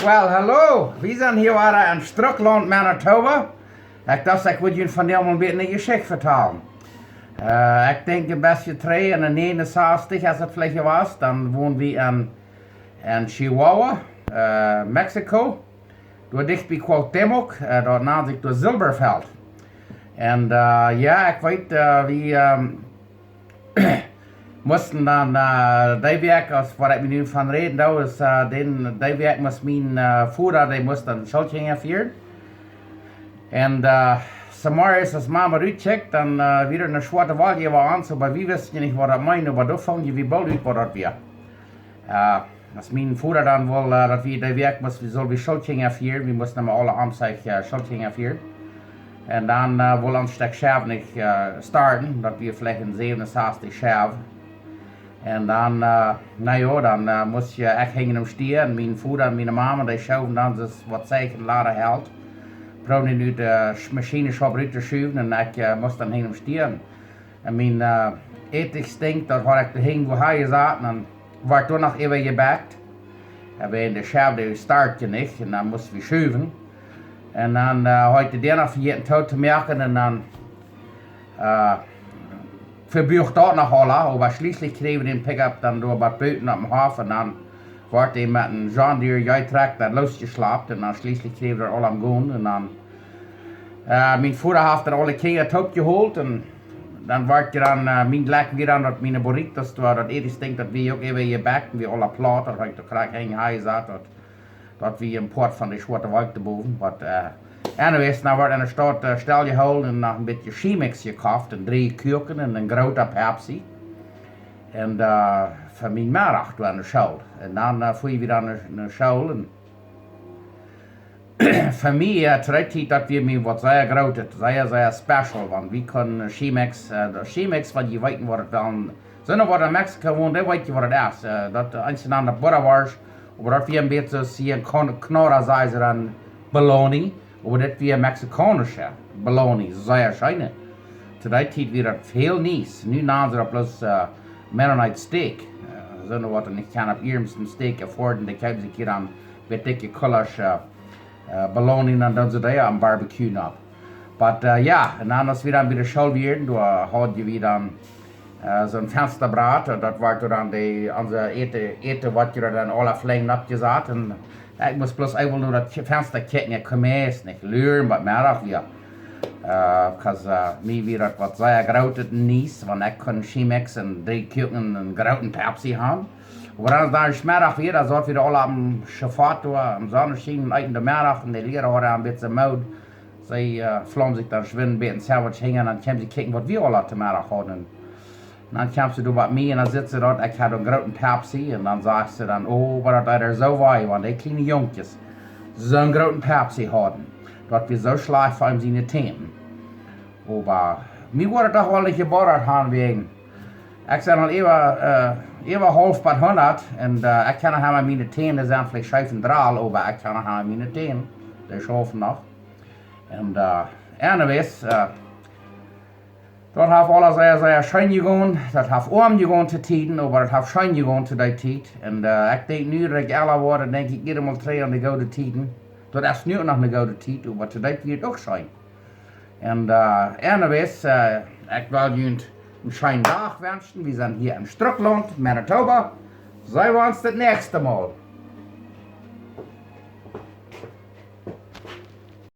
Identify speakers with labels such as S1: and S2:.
S1: Well, hallo, we zijn hier in Strukland, Manitoba. Ik dacht, ik wil jullie vandaag een beetje een geschicht vertellen. Ik denk een beetje 3 en 69 als het vielleicht was. Dan woonden we in Chihuahua, Mexico. Door dicht bij Plautdietsche, dat naam zich door Zilberveld. En ja, ik weet, we moesten dan die week, als waar ik me nu van reden, dat was, die week moest mijn voeder, die moest dan schuldigingen vieren. En s'morgens als mama uitcheckt, dan weer een zwarte walje aan, so, maar wie wist je niet wat dat meint, maar dan vang je wie bal uit wat dat weer. Als mijn voeder dan wil, dat we die week moesten, zullen we schuldigingen vieren, we moesten alle amtelijk schuldigingen vieren. En dan wil ons stuk schaf niet starten, dat we vielleicht een 67 schaf. En dan, nou ja, dan moest je echt hingen om stier. En mijn voeder en mijn mama, die schuiven dan dus wat zeker later held. Probeerde nu de machineshop uit te schuiven en ik moest dan hingen om stier. En mijn etikstinkt, dat waar ik hing waar hij zat, en dan werd toen nog even gebakt. En we in de schaf, die startte niet, en dan moesten we schuiven. En dan had je die nog vergeten tot te merken en dan verbucht dat nog alle, aber schließlich kregen we den Pickup dan door wat buiten op de haven en dan wordt hij met een John Deere uittrekt dat losgeslapt en dan schließlich kregen we er al aan gaan en dan mijn voeder heeft er alle keer het opgehaald en dan wordt je dan mijn lek weer aan dat mijn bericht dat dat eerst denkt dat we ook even je bek we alle plaat dat ik krijg een hij zat dat we een poort van de zwarte wolk te boven wat anyways, dan wordt in de stad stel gehouden en nog een beetje chemix gekocht en 3 kuken en een grote Pepsi. En van mijn middag door de school. En dan voer je weer aan de school. En voor mij terug dat we me wat zeer groot, zeer special, want we kunnen chemix, wat je weet wat het dan, zonder wat in Mexico woont, dan weet je wat het is. Dat als je aan de border was, of dat we een beetje zien knorren zijn ze dan bologna. Aber das wie mexikanische Bologna, sehr schön. Zu der Zeit war das viel nice. Nu namen sie bloß Mennonite Steak. So was ich kann auf ihrem Steak afforden, die kaufen sich hier an mit dicke Kullers Bologna und dann sie da am Barbecue ab. Aber ja, und dann als wir dann wieder Schule werden, da hatten wir dann so ein Fensterbrat und das war dann unsere Ete, was wir dann alle Flächen abgesagt und ik moest plus even nur dat venster kijken, ik kon meest niet leren, maar meer af ja. Because mij weer dat wat zeer groot niet, want ik kon chemix en 3 kuken en een grote Pepsi hebben. Maar dan is middag weer, dan zat we alle am Schafat, am Sonnenschein, uit de middag en de leraar hadden een beetje moed. Zij vlammen zich dan schwinnen, een beetje sandwich hingen en dan kwamen ze kijken wat we alle te middag hadden. Dan kwam ze door met mij en dan zit ze dat, ik had een grote Pepsi en dan zegt ze dan, oh, wat dat er zo was, want die kleine jonkjes zo'n grote Pepsi hadden, dat we zo slecht van zijn tenen. Maar mij wordt het toch wel een geborreld gaan wegen. Ik zei al even half per 100 en ik kan nog aan mijn tenen, dat zijn vielleicht schijven draal, maar ik kan nog aan mijn tenen, die schaffen nog. En anyways, dat heeft alles zeer schön gegaan. Dat heeft arm gegaan te tijden, maar dat heeft schön gegaan te die tijd. En ik denk nu dat ik ouder word, denk ik ieder mal 3 aan de gouden tijden. Dat is nu nog een gouden tijd, maar te die tijd ook schön. En anyways, ik wil jullie een schönen dag wensen. We zijn hier in Strukland, Manitoba. Zien we ons het nächste Mal.